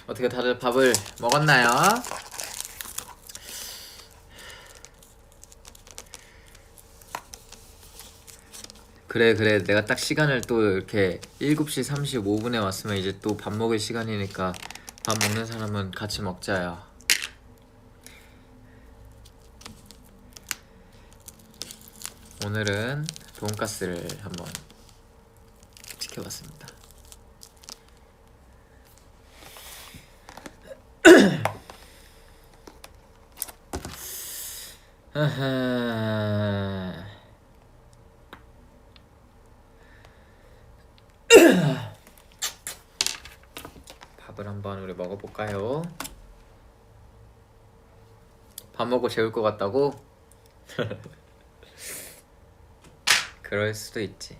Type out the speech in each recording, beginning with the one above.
어떻게 다들 밥을 먹었나요? 그래 내가 딱 시간을 또 이렇게 7시 35분에 왔으면 이제 또 밥 먹을 시간이니까 밥 먹는 사람은 같이 먹자요. 오늘은 돈가스를 한번 지켜봤습니다. 밥을 한번 우리 먹어볼까요? 밥 먹고 재울 것 같다고? 그럴 수도 있지.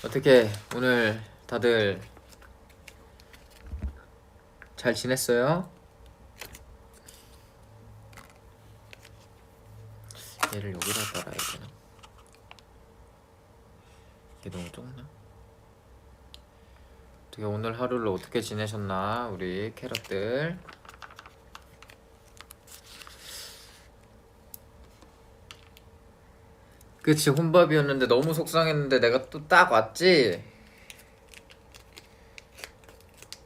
어떻게 오늘 다들 잘 지냈어요? 얘를 여기다 달아야 되나? 이게 너무 좁나? 어떻게 오늘 하루를 어떻게 지내셨나 우리 캐럿들. 그치, 혼밥이었는데 너무 속상했는데 내가 또 딱 왔지?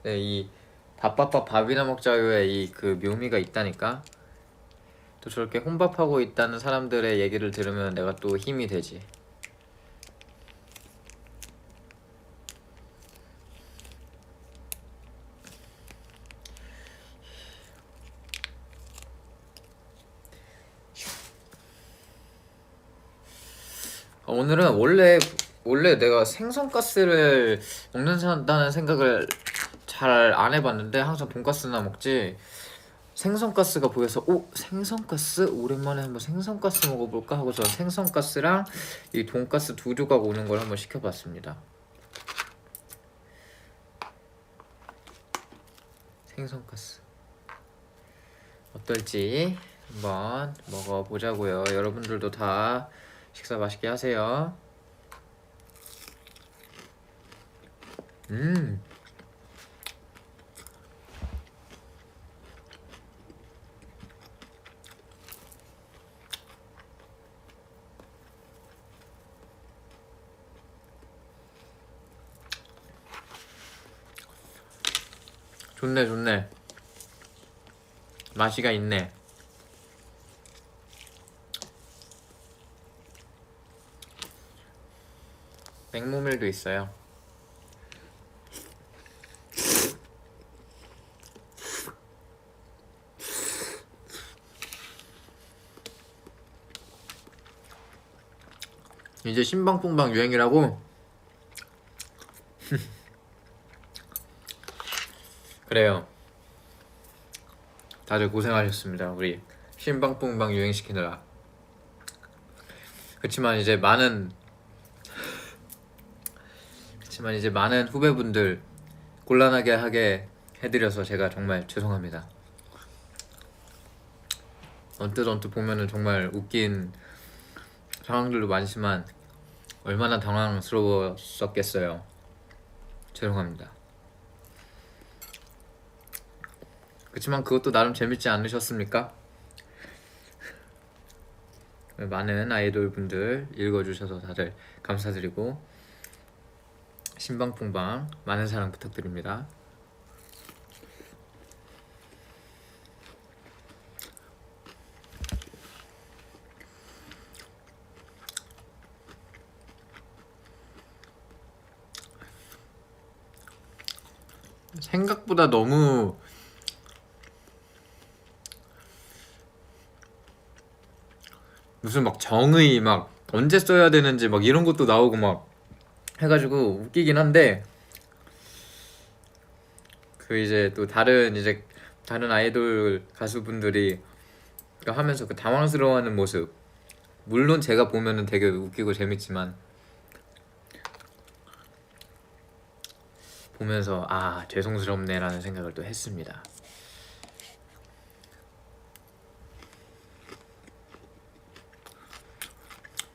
네, 이 밥밥밥 밥이나 먹자요에 이 그 묘미가 있다니까? 또 저렇게 혼밥하고 있다는 사람들의 얘기를 들으면 내가 또 힘이 되지. 오늘은 원래 내가 생선가스를 먹는다는 생각을 잘 안 해봤는데 항상 돈가스나 먹지. 생선가스가 보여서 생선가스? 오랜만에 한번 생선가스 먹어볼까 하고서 생선가스랑 이 돈가스 두 조각 오는 걸 한번 시켜봤습니다. 생선가스 어떨지 한번 먹어보자고요. 여러분들도 다 식사 맛있게 하세요. 좋네. 맛이가 있네. 맹모밀도 있어요. 이제 신방풍방 유행이라고? 그래요. 다들 고생하셨습니다. 우리 신방풍방 유행시키느라. 그치만 이제 많은 후배분들 곤란하게 하게 해드려서 제가 정말 죄송합니다. 언뜻 보면은 정말 웃긴 상황들도 많지만 얼마나 당황스러웠었겠어요. 죄송합니다. 그치만 그것도 나름 재밌지 않으셨습니까? 많은 아이돌 분들 읽어주셔서 다들 감사드리고 신방풍방 많은 사랑 부탁드립니다. 생각보다 너무 무슨 막 정의 막 언제 써야 되는지 막 이런 것도 나오고 막 해가지고 웃기긴 한데, 그 이제 또 다른 아이돌 가수분들이 하면서 그 당황스러워하는 모습 물론 제가 보면은 되게 웃기고 재밌지만 보면서 아 죄송스럽네라는 생각을 또 했습니다.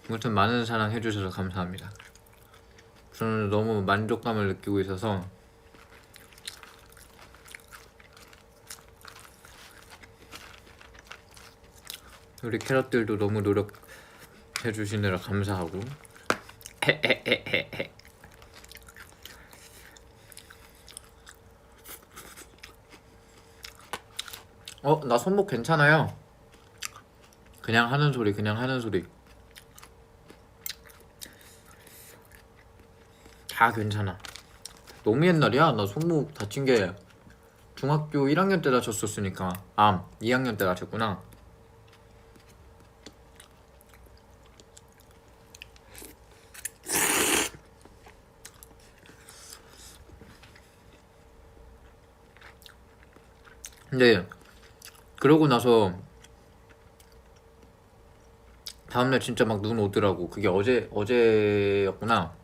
아무튼 많은 사랑 해주셔서 감사합니다. 저는 너무 만족감을 느끼고 있어서 우리 캐럿들도 너무 노력해주시느라 감사하고 나 손목 괜찮아요. 그냥 하는 소리 다 괜찮아. 너무 옛날이야. 나 손목 다친 게 중학교 1학년 때 다쳤었으니까. 2학년 때 다쳤구나. 근데 그러고 나서 다음날 진짜 막 눈 오더라고. 그게 어제였구나.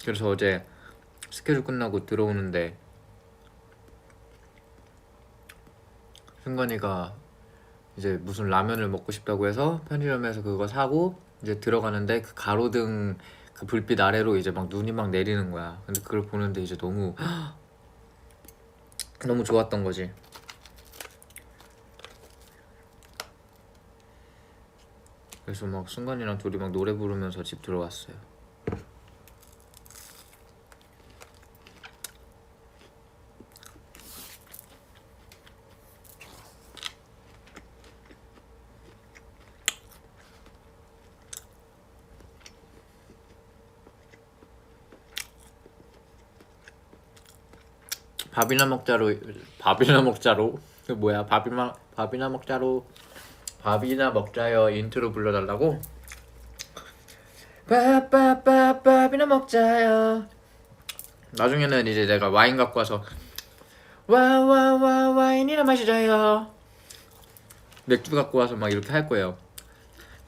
그래서 어제 스케줄 끝나고 들어오는데 승관이가 이제 무슨 라면을 먹고 싶다고 해서 편의점에서 그거 사고 이제 들어가는데 그 가로등 그 불빛 아래로 이제 막 눈이 막 내리는 거야. 근데 그걸 보는데 이제 너무 너무 좋았던 거지. 그래서 막 승관이랑 둘이 막 노래 부르면서 집 들어왔어요. 밥이나 먹자로 그 뭐야 밥이나 먹자요 인트로 불러달라고? 밥이나 먹자요. 나중에는 이제 내가 와인 갖고 와서 와인이나 마시자요. 맥주 갖고 와서 막 이렇게 할 거예요.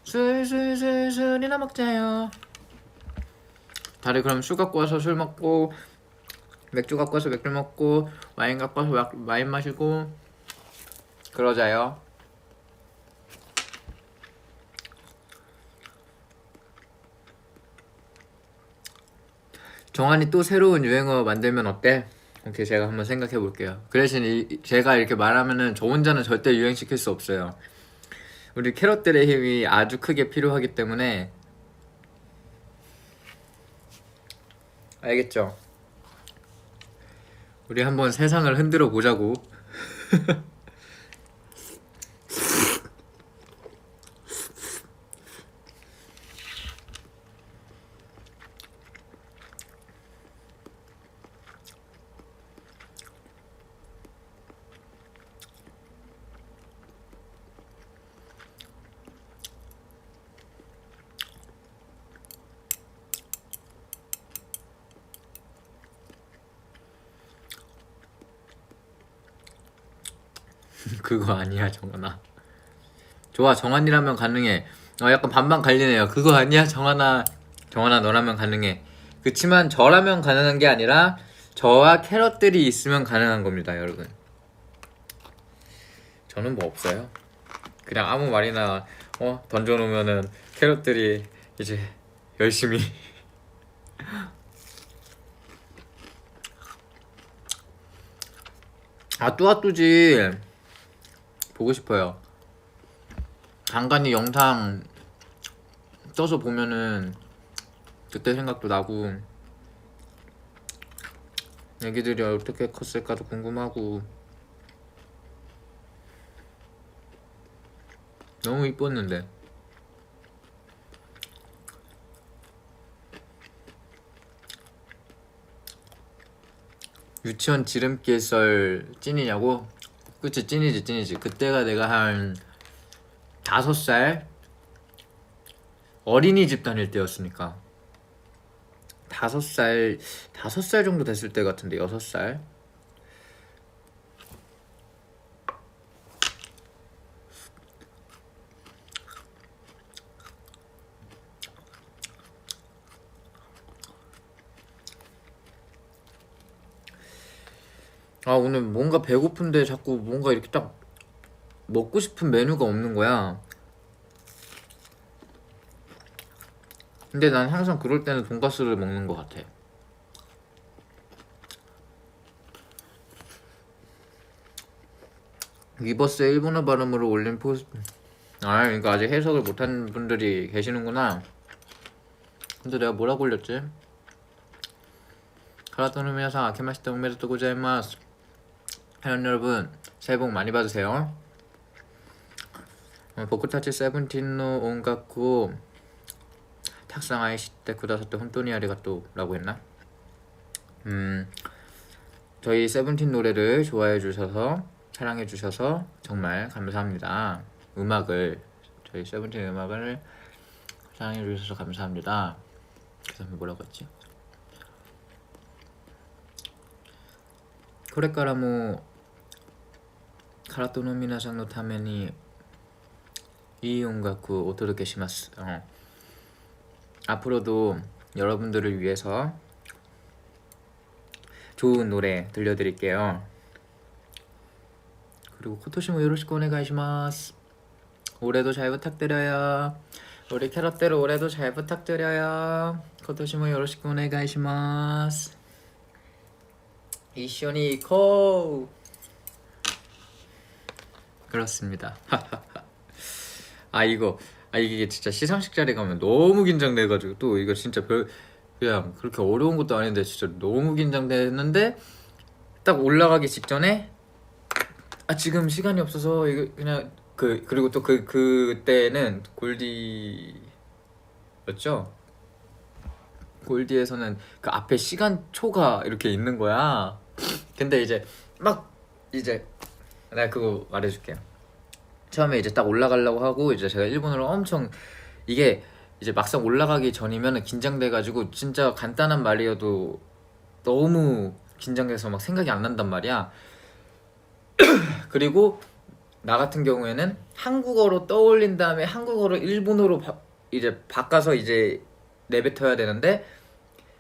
술이나 먹자요. 다들 그럼 술 갖고 와서 술 먹고 맥주 갖고 와서 맥주 먹고 와인 갖고 와서 와인 마시고 그러자요. 정한이 또 새로운 유행어 만들면 어때? 오케이, 제가 한번 생각해 볼게요. 그 대신 제가 이렇게 말하면은 저 혼자는 절대 유행시킬 수 없어요. 우리 캐럿들의 힘이 아주 크게 필요하기 때문에. 알겠죠? 우리 한번 세상을 흔들어 보자고. 그거 아니야, 정한아. 좋아, 정한이라면 가능해. 약간 반반 갈리네요. 그거 아니야, 정한아. 정한아, 너라면 가능해. 그치만 저라면 가능한 게 아니라 저와 캐럿들이 있으면 가능한 겁니다, 여러분. 저는 뭐 없어요. 그냥 아무 말이나 던져놓으면은 캐럿들이 이제 열심히 뚜아뚜지 보고 싶어요. 간간히 영상 떠서 보면은 그때 생각도 나고 애기들이 어떻게 컸을까도 궁금하고 너무 이뻤는데. 유치원 지름길 썰 찐이냐고? 그치, 찐이지. 그때가 내가 한 5살 어린이집 다닐 때였으니까 5살 정도 됐을 때 같은데 6살. 아 오늘 뭔가 배고픈데 자꾸 뭔가 이렇게 딱 먹고 싶은 메뉴가 없는 거야. 근데 난 항상 그럴 때는 돈가스를 먹는 것 같아. 위버스의 일본어 발음으로 올린 포스트. 아 이거 아직 해석을 못한 분들이 계시는구나. 근데 내가 뭐라고 올렸지? 카라토노 미나상 아케마시테 오메데토 고자이마스. 회원 여러분 새해 복 많이 받으세요. 보쿠타치 세븐틴노 온가쿠 탁상 아이시테 쿠다사테 혼토니 아리가또 라고 했나? 저희 세븐틴 노래를 좋아해 주셔서 사랑해 주셔서 정말 감사합니다. 저희 세븐틴 음악을 사랑해 주셔서 감사합니다. 그 다음에 뭐라고 했지? 코레카라모 카라토노 미나상のためにいい音楽をお届けします. 앞으로도 여러분들을 위해서 좋은 노래 들려드릴게요. 그리고 코토시모 요로시쿠 오네가이시마스. 올해도 잘 부탁드려요. 우리 캐럿들 올해도 잘 부탁드려요. 코토시모 요로시쿠 오네가이시마스. 이쇼니 코. 그렇습니다. 이게 진짜 시상식 자리 가면 너무 긴장돼가지고 또 이거 진짜 그냥 그렇게 어려운 것도 아닌데 진짜 너무 긴장됐는데 딱 올라가기 직전에 지금 시간이 없어서 이거 그냥 그리고 또 그때는 골디였죠? 골디에서는 그 앞에 시간초가 이렇게 있는 거야. 근데 이제 내가 그거 말해줄게요. 처음에 이제 딱 올라가려고 하고 이제 제가 일본어를 엄청 이게 이제 막상 올라가기 전이면 긴장돼가지고 진짜 간단한 말이어도 너무 긴장돼서 막 생각이 안 난단 말이야. 그리고 나 같은 경우에는 한국어로 떠올린 다음에 한국어로 일본어로 이제 바꿔서 이제 내뱉어야 되는데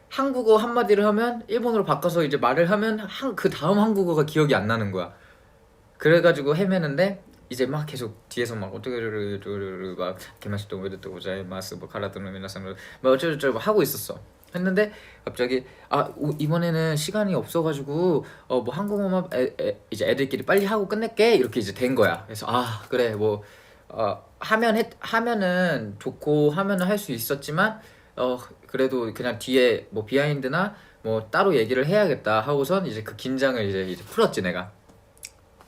한국어 한마디를 하면 일본어로 바꿔서 이제 말을 하면 그 다음 한국어가 기억이 안 나는 거야. 그래가지고 헤매는데 이제 막 계속 뒤에서 막 어떻게 막 게마시도 오메데토 고자이마스 뭐 카라토노 미나상 뭐 어쩌고저쩌고 하고 있었어. 했는데 갑자기 이번에는 시간이 없어가지고 뭐 한국어만 이제 애들끼리 빨리 하고 끝낼게 이렇게 이제 된 거야. 그래서 그래 뭐 하면은 좋고 하면은 할 수 있었지만 그래도 그냥 뒤에 뭐 비하인드나 뭐 따로 얘기를 해야겠다 하고선 이제 그 긴장을 이제 풀었지 내가.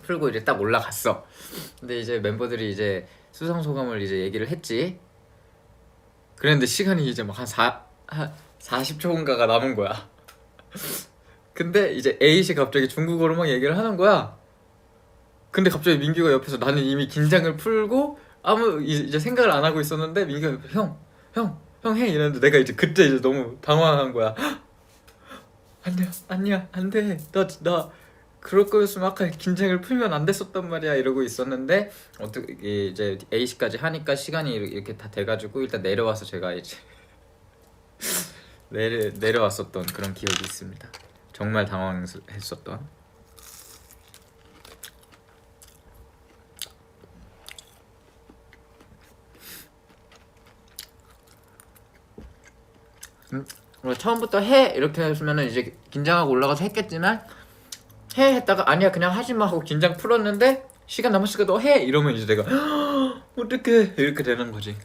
풀고 이제 딱 올라갔어. 근데 이제 멤버들이 이제 수상 소감을 이제 얘기를 했지. 그랬는데 시간이 이제 막 한 40초인가가 남은 거야. 근데 이제 에잇이 갑자기 중국어로 막 얘기를 하는 거야. 근데 갑자기 민규가 옆에서 나는 이미 긴장을 풀고 아무 이제 생각을 안 하고 있었는데 민규가 옆에 형 해 이랬는데 내가 이제 그때 이제 너무 당황한 거야. 아니야 안돼 나 그럴 거였으면 아까 긴장을 풀면 안 됐었단 말이야 이러고 있었는데 어떻게 이제 A씨까지 하니까 시간이 이렇게 다 돼가지고 일단 내려와서 제가 이제 내려왔었던 그런 기억이 있습니다. 정말 당황했었던. 처음부터 해 이렇게 했으면은 이제 긴장하고 올라가서 했겠지만 해 했다가 아니야 그냥 하지마 하고 긴장 풀었는데 시간 남았으니까 너 해 이러면 이제 내가 어떡해 이렇게 되는 거지.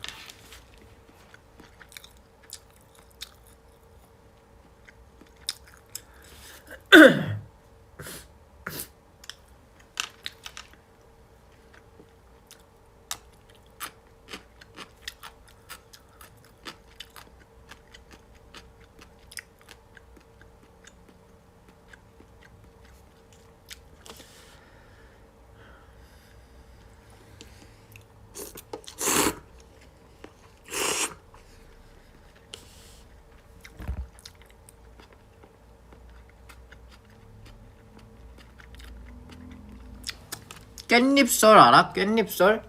깻잎썰 알아? 깻잎썰?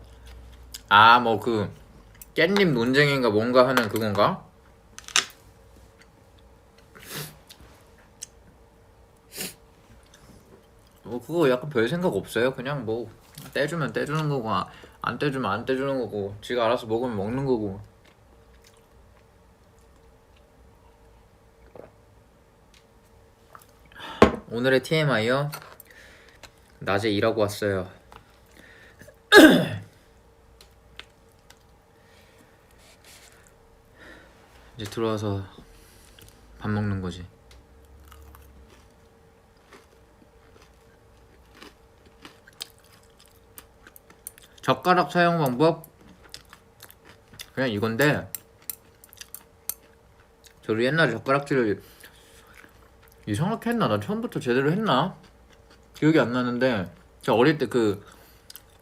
뭐 그 깻잎 논쟁인가 뭔가 하는 그건가? 뭐 그거 약간 별 생각 없어요. 그냥 뭐 떼주면 떼주는 거고 안 떼주면 안 떼주는 거고 지가 알아서 먹으면 먹는 거고. 오늘의 TMI요? 낮에 일하고 왔어요. 이제 들어와서 밥 먹는 거지. 젓가락 사용 방법 그냥 이건데, 저도 옛날에 젓가락질을 이상하게 했나? 나 처음부터 제대로 했나? 기억이 안 나는데, 저 어릴 때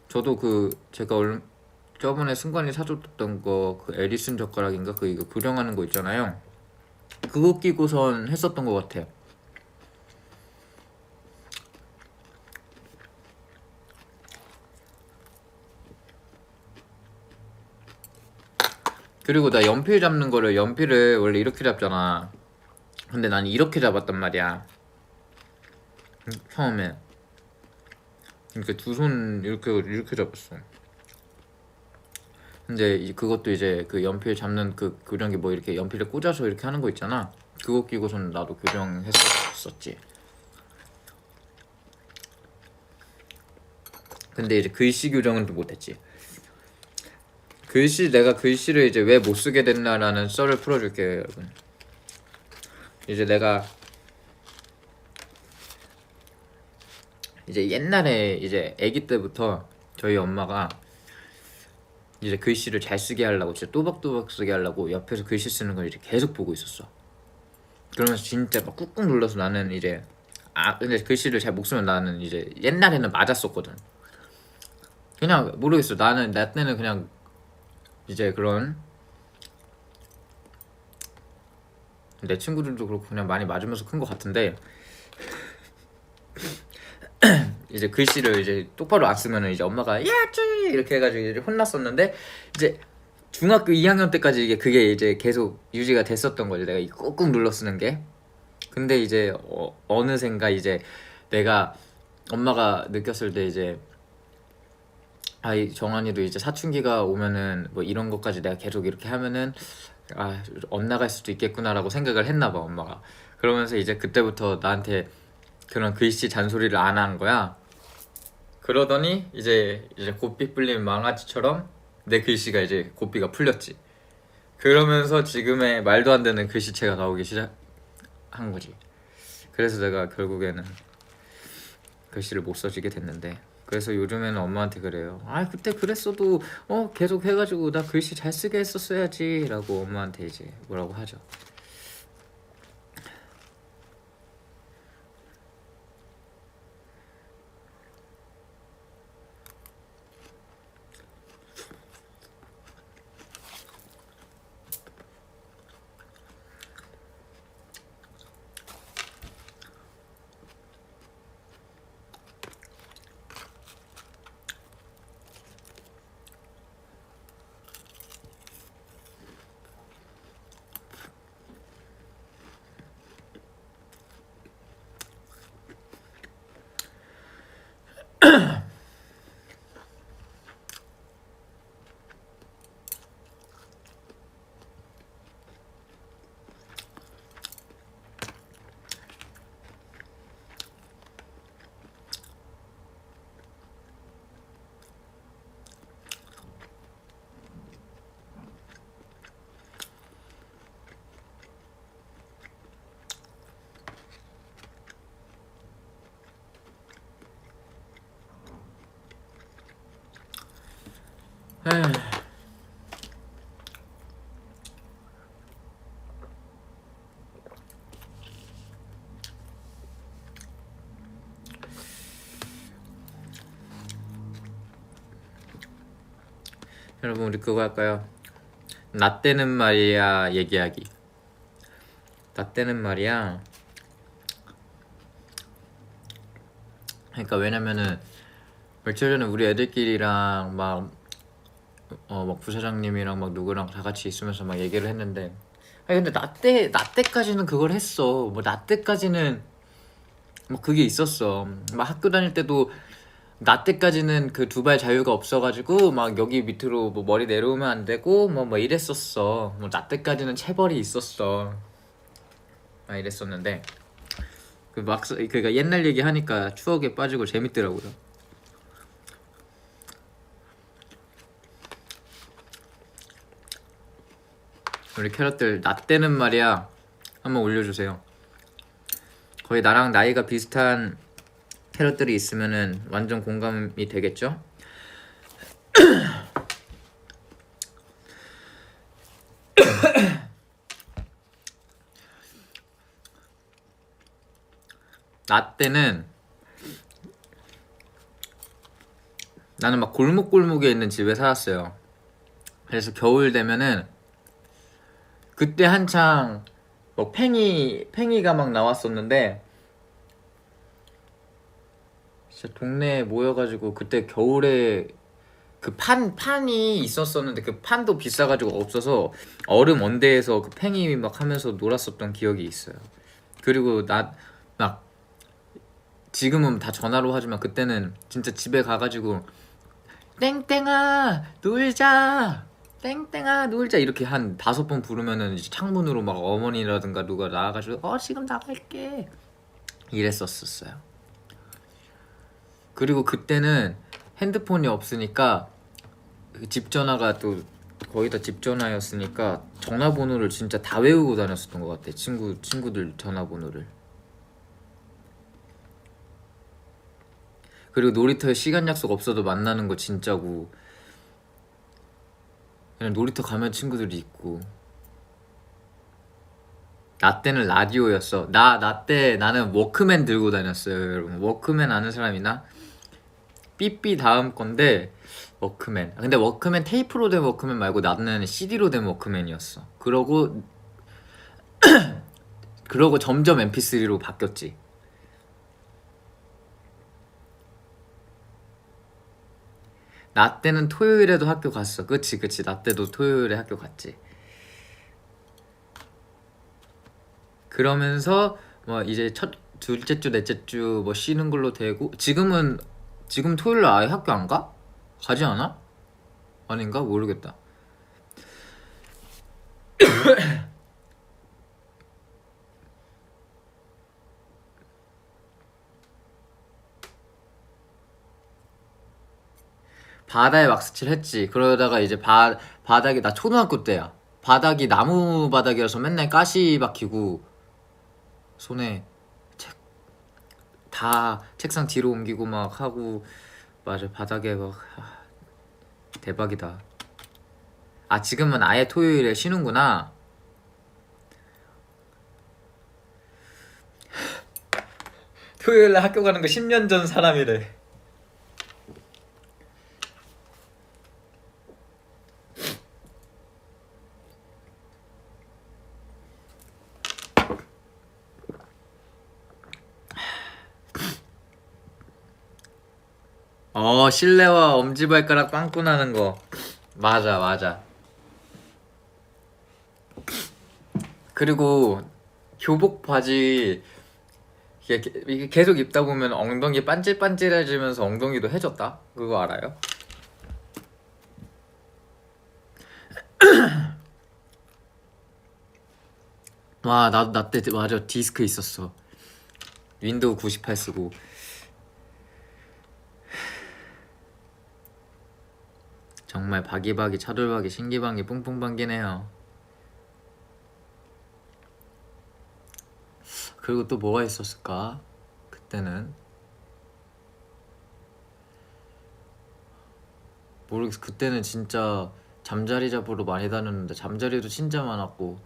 저도 제가 저번에 승관이 사줬던 거 그 에디슨 젓가락인가 그 이거 교정하는 거 있잖아요. 그거 끼고선 했었던 것 같아요. 그리고 나 연필을 원래 이렇게 잡잖아. 근데 난 이렇게 잡았단 말이야 처음에. 그러니까 두 손 이렇게 잡았어. 근데 그것도 이제 그 연필 잡는 그 교정기 뭐 이렇게 연필을 꽂아서 이렇게 하는 거 있잖아. 그거 끼고선 나도 교정했었지. 근데 이제 글씨 교정은 또 못했지. 내가 글씨를 이제 왜 못 쓰게 됐나라는 썰을 풀어줄게요, 여러분. 이제 내가 이제 옛날에 이제 아기 때부터 저희 엄마가 이제 글씨를 잘 쓰게 하려고, 진짜 또박또박 쓰게 하려고 옆에서 글씨 쓰는 걸 이제 계속 보고 있었어. 그러면서 진짜 막 꾹꾹 눌러서 나는 이제 근데 글씨를 잘 못 쓰면 나는 이제 옛날에는 맞았었거든. 그냥 모르겠어. 나 때는 그냥 이제 그런, 내 친구들도 그렇고 그냥 많이 맞으면서 큰 것 같은데 이제 글씨를 이제 똑바로 안 쓰면은 이제 엄마가 야쭈 이렇게 해가지고 이제 혼났었는데, 이제 중학교 2학년 때까지 그게 이제 계속 유지가 됐었던 거지. 내가 꾹꾹 눌러 쓰는 게. 근데 이제 어느샌가 이제 내가 엄마가 느꼈을 때 이제 이 정한이도 이제 사춘기가 오면은 뭐 이런 것까지 내가 계속 이렇게 하면은 엇나갈 수도 있겠구나라고 생각을 했나 봐, 엄마가. 그러면서 이제 그때부터 나한테 그런 글씨 잔소리를 안 한 거야. 그러더니 이제 고삐 풀린 망아지처럼 내 글씨가 이제 고삐가 풀렸지. 그러면서 지금의 말도 안 되는 글씨체가 나오기 시작한 거지. 그래서 내가 결국에는 글씨를 못 써지게 됐는데, 그래서 요즘에는 엄마한테 그래요. 그때 그랬어도 계속 해가지고 나 글씨 잘 쓰게 했었어야지 라고 엄마한테 이제 뭐라고 하죠. 여러분, 우리 그거 할까요? 나 때는 말이야 얘기하기. 나 때는 말이야. 그러니까 왜냐면은 며칠 전에 우리 애들끼리랑 막 부사장님이랑 막 누구랑 다 같이 있으면서 막 얘기를 했는데, 근데 나 때까지는 그걸 했어. 뭐 나 때까지는 뭐 그게 있었어. 막 학교 다닐 때도 나 때까지는 그 두발 자유가 없어가지고 막 여기 밑으로 뭐 머리 내려오면 안 되고 뭐 이랬었어. 뭐 나 때까지는 체벌이 있었어. 막 이랬었는데 그 막상 그니까 옛날 얘기 하니까 추억에 빠지고 재밌더라고요. 우리 캐럿들 나 때는 말이야 한번 올려주세요. 거의 나랑 나이가 비슷한 캐럿들이 있으면은 완전 공감이 되겠죠? 나 때는 나는 막 골목골목에 있는 집에 살았어요. 그래서 겨울 되면은 그때 한창 뭐 팽이가 막 나왔었는데 진짜 동네에 모여가지고 그때 겨울에 그 판이 있었었는데 그 판도 비싸가지고 없어서 얼음 언대에서 그 팽이 막 하면서 놀았었던 기억이 있어요. 그리고 나 막 지금은 다 전화로 하지만 그때는 진짜 집에 가가지고 땡땡아 놀자 땡땡아 놀자 이렇게 한 5번 부르면은 이제 창문으로 막 어머니라든가 누가 나와가지고 지금 나갈게 이랬었어요. 그리고 그때는 핸드폰이 없으니까 그 집 전화가 또 거의 다 집 전화였으니까 전화번호를 진짜 다 외우고 다녔었던 것 같아. 친구들 전화번호를. 그리고 놀이터에 시간 약속 없어도 만나는 거 진짜고 그냥 놀이터 가면 친구들이 있고. 나 때는 라디오였어. 나 때 나는 워크맨 들고 다녔어요, 여러분. 워크맨 아는 사람 있나? 삐삐 다음 건데 워크맨. 근데 워크맨 테이프로 된 워크맨 말고 나는 CD로 된 워크맨이었어. 그러고 점점 MP3로 바뀌었지. 나 때는 토요일에도 학교 갔어. 그치. 나 때도 토요일에 학교 갔지. 그러면서 뭐 이제 둘째 주 넷째 주 뭐 쉬는 걸로 되고 지금 토요일 아예 학교 안 가? 가지 않아? 아닌가? 모르겠다. 바다에 왁스칠 했지. 그러다가 이제 바닥이 나 초등학교 때야. 바닥이 나무 바닥이어서 맨날 가시 박히고 손에 다 책상 뒤로 옮기고 막 하고 맞아 바닥에 막 대박이다. 아 지금은 아예 토요일에 쉬는구나. 토요일에 학교 가는 거 10년 전 사람이래. 실내화 엄지발가락 빵꾸 나는 거 맞아. 그리고 교복 바지 이게 계속 입다 보면 엉덩이 반질반질해지면서 엉덩이도 해졌다. 그거 알아요? 와, 나 때 맞아 디스크 있었어. 윈도우 98 쓰고. 정말 바기바기 차돌박이 신기방기 뿡뿡방기네요. 그리고 또 뭐가 있었을까? 그때는 모르겠어. 그때는 진짜 잠자리 잡으러 많이 다녔는데 잠자리도 진짜 많았고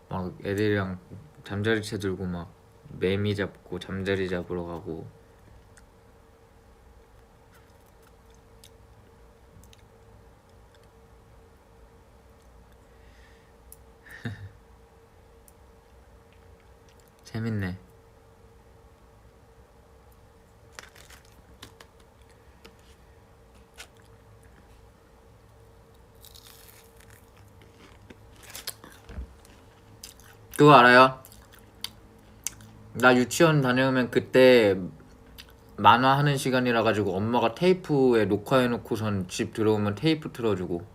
막 애들이랑 잠자리채 들고 막 매미 잡고 잠자리 잡으러 가고. 재밌네. 그거 알아요? 나 유치원 다녀오면 그때 만화 하는 시간이라 가지고 엄마가 테이프에 녹화해놓고선 집 들어오면 테이프 틀어주고.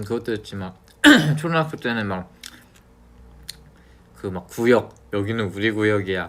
그것도 했지. 막 초등학교 때는 막 그 막 구역, 여기는 우리 구역이야.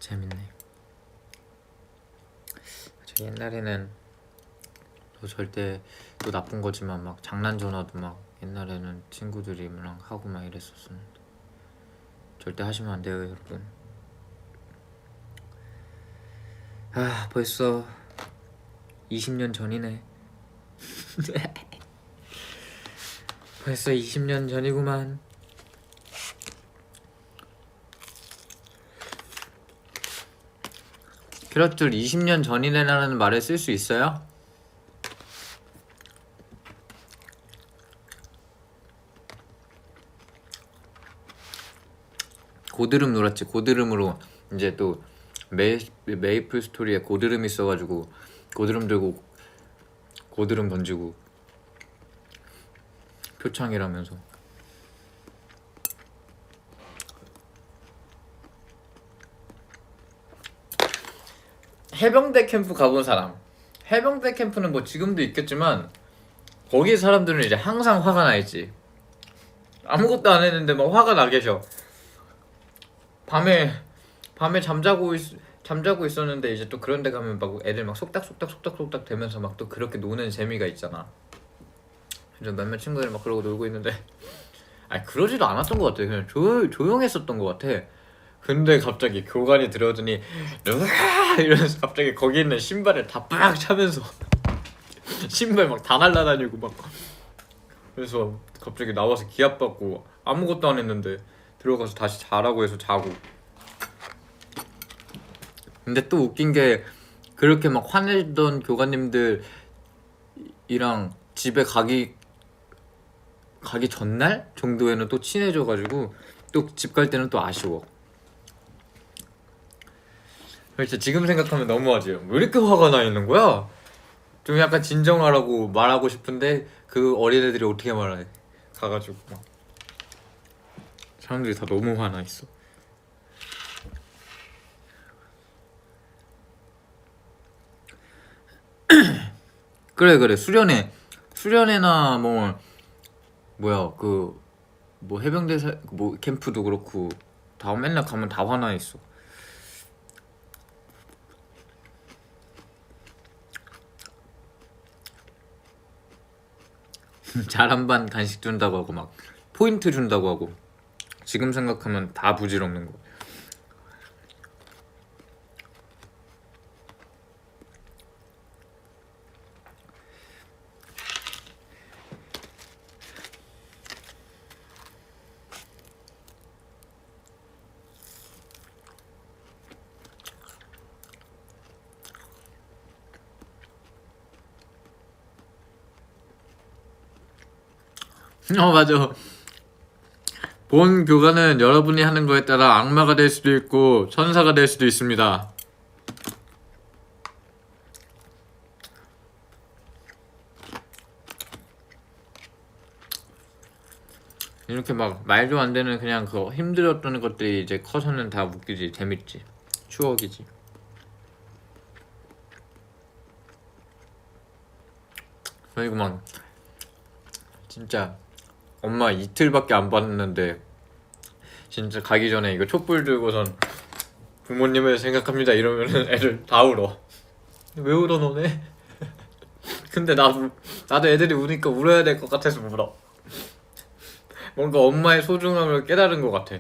재밌네. 저 옛날에는 또 절대 또 나쁜 거지만 막 장난 전화도 막 옛날에는 친구들이랑 하고 막 이랬었는데 절대 하시면 안 돼요, 여러분. 아, 벌써 20년 전이네. 벌써 20년 전이구만. 그렇줄 20년 전이네라는 말을 쓸 수 있어요? 고드름 놀았지. 고드름으로 이제 또 메이플 스토리에 고드름 있어가지고 고드름 들고 고드름 던지고 표창이라면서. 해병대 캠프 가본 사람. 해병대 캠프는 뭐 지금도 있겠지만 거기 사람들은 이제 항상 화가 나 있지. 아무것도 안 했는데 막 화가 나 계셔. 밤에 잠자고 있었는데 이제 또 그런 데 가면 막 애들 막 속닥속닥 대면서 막 또 그렇게 노는 재미가 있잖아. 그래서 몇몇 친구들 막 그러고 놀고 있는데 아니 그러지도 않았던 것 같아. 그냥 조용했었던 것 같아. 근데 갑자기 교관이 들어오더니 으아! 이러면서 갑자기 거기 있는 신발을 다 빡 차면서 신발 막 다 날라다니고 막. 그래서 갑자기 나와서 기합받고 아무것도 안 했는데 들어가서 다시 자라고 해서 자고. 근데 또 웃긴 게 그렇게 막 화내던 교관님들이랑 집에 가기 전날 정도에는 또 친해져가지고 또 집 갈 때는 또 아쉬워. 그렇죠. 지금 생각하면 너무하지. 왜 이렇게 화가 나 있는 거야? 좀 약간 진정하라고 말하고 싶은데 그 어린애들이 어떻게 말해? 가가지고 막 사람들이 다 너무 화나 있어. 그래 수련회나 뭐 뭐야 그 뭐 해병대 뭐 캠프도 그렇고 다 맨날 가면 다 화나 있어. 잘한 반 간식 준다고 하고 막 포인트 준다고 하고 지금 생각하면 다 부질없는 거. 맞아. 본 교관은 여러분이 하는 거에 따라 악마가 될 수도 있고 천사가 될 수도 있습니다. 이렇게 막 말도 안 되는 그냥 그 힘들었던 것들이 이제 커서는 다 웃기지. 재밌지. 추억이지. 그리고 막 진짜 엄마 이틀밖에 안 봤는데 진짜 가기 전에 이거 촛불 들고선 부모님을 생각합니다 이러면은 애들 다 울어. 왜 울어 너네? 근데 나도 애들이 우니까 울어야 될 것 같아서 울어. 뭔가 엄마의 소중함을 깨달은 것 같아.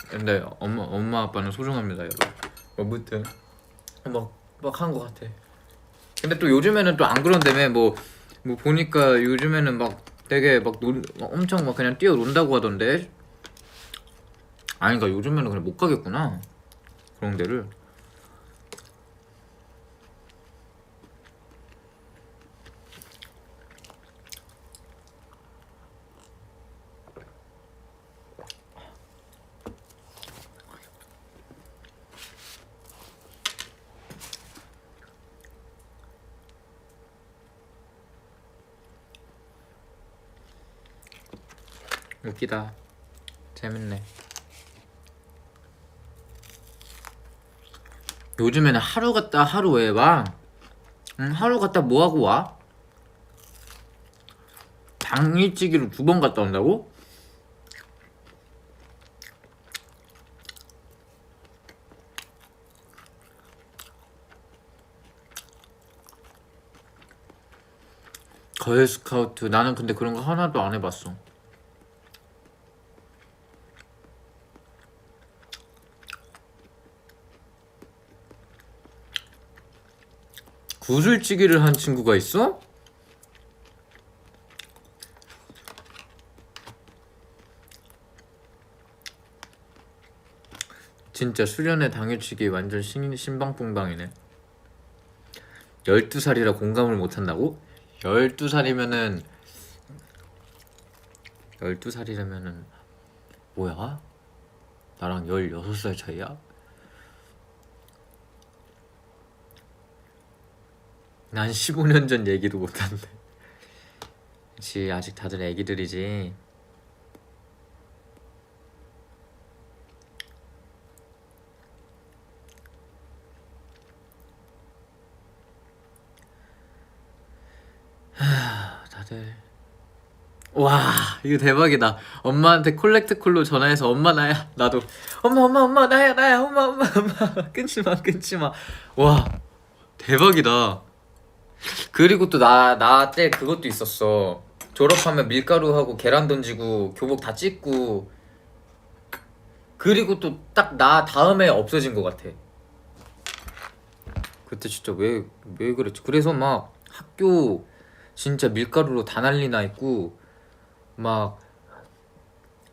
근데 엄마 아빠는 소중합니다 여러분. 아무튼 막 한 것 같아. 근데 또 요즘에는 또 안 그런다며. 뭐 보니까 요즘에는 막 되게 막 엄청 막 그냥 뛰어논다고 하던데. 아니 그러니까 요즘에는 그냥 못 가겠구나 그런 데를. 웃기다. 재밌네. 요즘에는 하루 갔다 하루 왜 와? 하루 갔다 뭐하고 와? 당일치기로 2번 갔다 온다고? 걸스카우트 나는 근데 그런 거 하나도 안 해봤어. 구슬치기를 한 친구가 있어? 진짜 수련회 당일치기 완전 신방풍방이네. 12살이라 공감을 못한다고? 12살이면은 12살이라면은 뭐야? 나랑 16살 차이야? 난 15년 전 얘기도 못한대. 그치 아직 다들 애기들이지. 다들 와 이거 대박이다. 엄마한테 콜렉트콜로 전화해서 엄마 나야 나도 엄마 나야 엄마 끊지마. 와 대박이다. 그리고 또 나 때 그것도 있었어. 졸업하면 밀가루하고 계란 던지고 교복 다 찢고. 그리고 또 딱 나 다음에 없어진 것 같아. 그때 진짜 왜 그랬지. 그래서 막 학교 진짜 밀가루로 다 난리 나 있고 막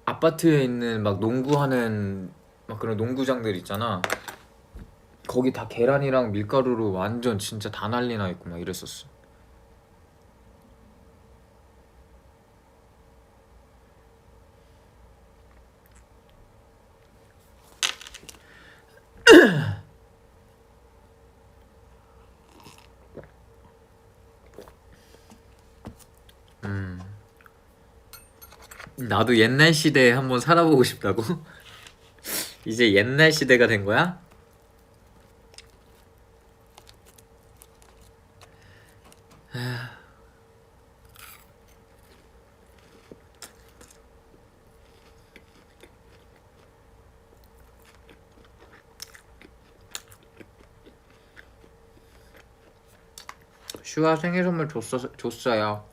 아파트에 있는 막 농구하는 막 그런 농구장들 있잖아. 거기 다 계란이랑 밀가루로 완전 진짜 다 난리 나 있고 막 이랬었어. 나도 옛날 시대에 한번 살아보고 싶다고? 이제 옛날 시대가 된 거야? 슈아 생일 선물 줬어요.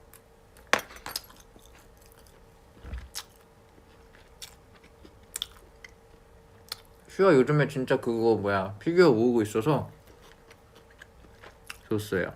슈아 요즘에 진짜 그거 뭐야 피규어 모으고 있어서 줬어요.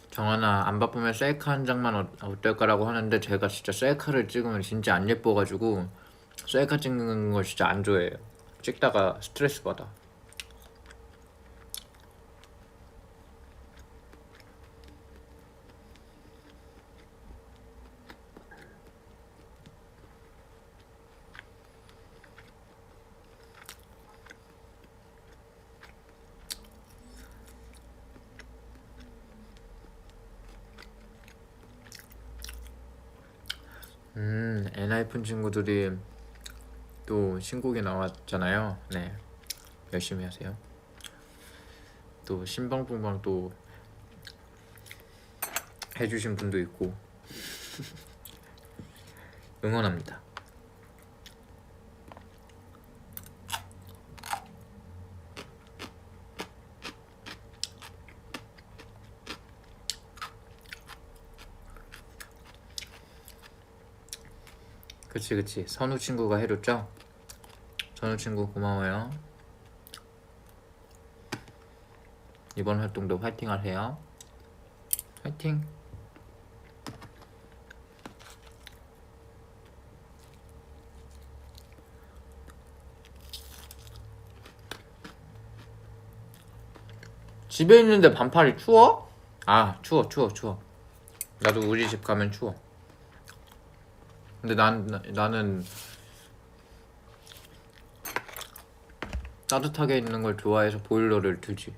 정하나 안 바쁘면 셀카 한 장만 어떨까라고 하는데 제가 진짜 셀카를 찍으면 진짜 안 예뻐가지고 셀카 찍는 거 진짜 안 좋아해요. 찍다가 스트레스 받아. 엔하이픈 친구들이 또 신곡이 나왔잖아요. 네, 열심히 하세요. 또 신방풍방 또 해주신 분도 있고 응원합니다. 그치 선우 친구가 해줬죠? 선우 친구 고마워요. 이번 활동도 화이팅 하세요. 화이팅. 집에 있는데 반팔이 추워? 아 추워. 나도 우리 집 가면 추워. 근데 나는 따뜻하게 있는 걸 좋아해서 보일러를 두지.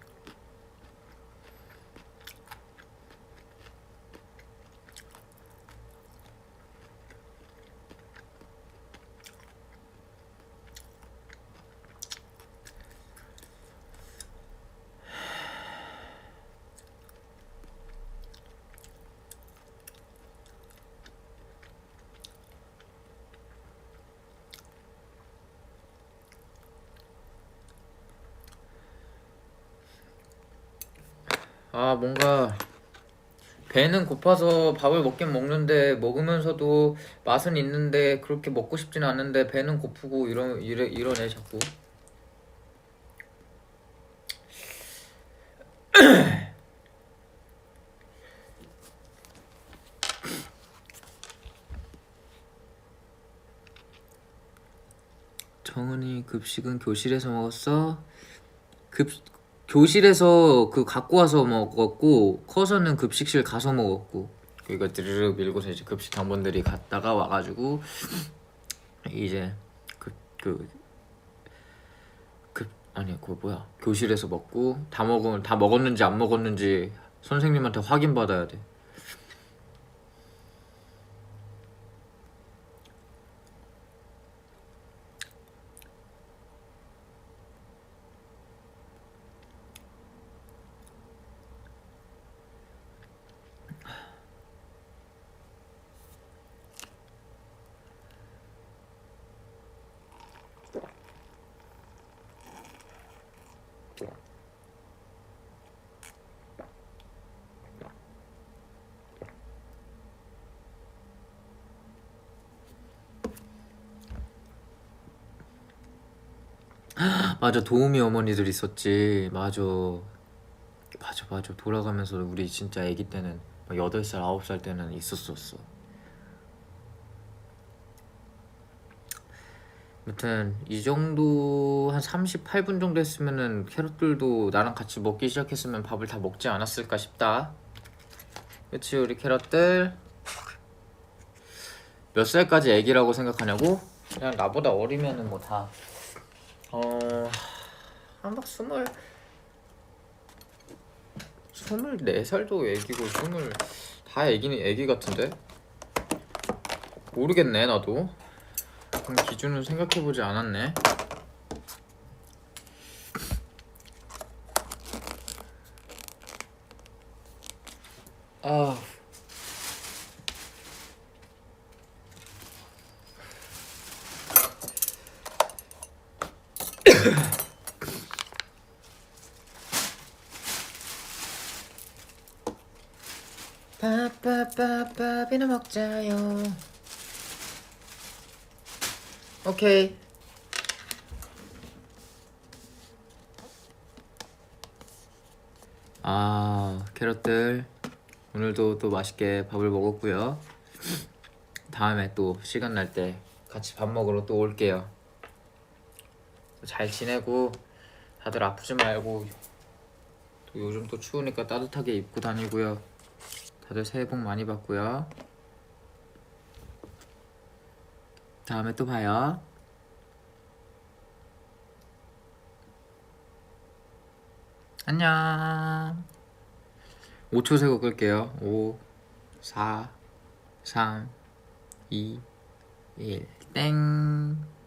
아 뭔가 배는 고파서 밥을 먹긴 먹는데 먹으면서도 맛은 있는데 그렇게 먹고 싶지는 않은데 배는 고프고 이러네 자꾸. 정은이 급식은 교실에서 먹었어? 교실에서 그 갖고 와서 먹었고 커서는 급식실 가서 먹었고 이거 드르륵 밀고서 이제 급식 당번들이 갔다가 와가지고 이제 아니 그거 뭐야 교실에서 먹고 다 먹었는지 안 먹었는지 선생님한테 확인 받아야 돼. 맞아 도우미 어머니들 있었지. 맞아 돌아가면서 우리 진짜 아기 때는 막 8살 9살 때는 있었었어. 아무튼 이 정도 한 38분 정도 했으면은 캐럿들도 나랑 같이 먹기 시작했으면 밥을 다 먹지 않았을까 싶다. 그치 우리 캐럿들 몇 살까지 애기라고 생각하냐고? 그냥 나보다 어리면은 뭐 다 한박 24살도 애기고 다 애기는 애기 같은데? 모르겠네 나도. 그럼 기준은 생각해보지 않았네. 아 밥이나 먹자요. 오케이. 캐럿들 오늘도 또 맛있게 밥을 먹었고요. 다음에 또 시간 날 때 같이 밥 먹으러 또 올게요. 잘 지내고 다들 아프지 말고 또 요즘 또 추우니까 따뜻하게 입고 다니고요. 다들 새해 복 많이 받고요. 다음에 또 봐요. 안녕. 5초 세고 끌게요. 5 4 3 2, 1, 땡.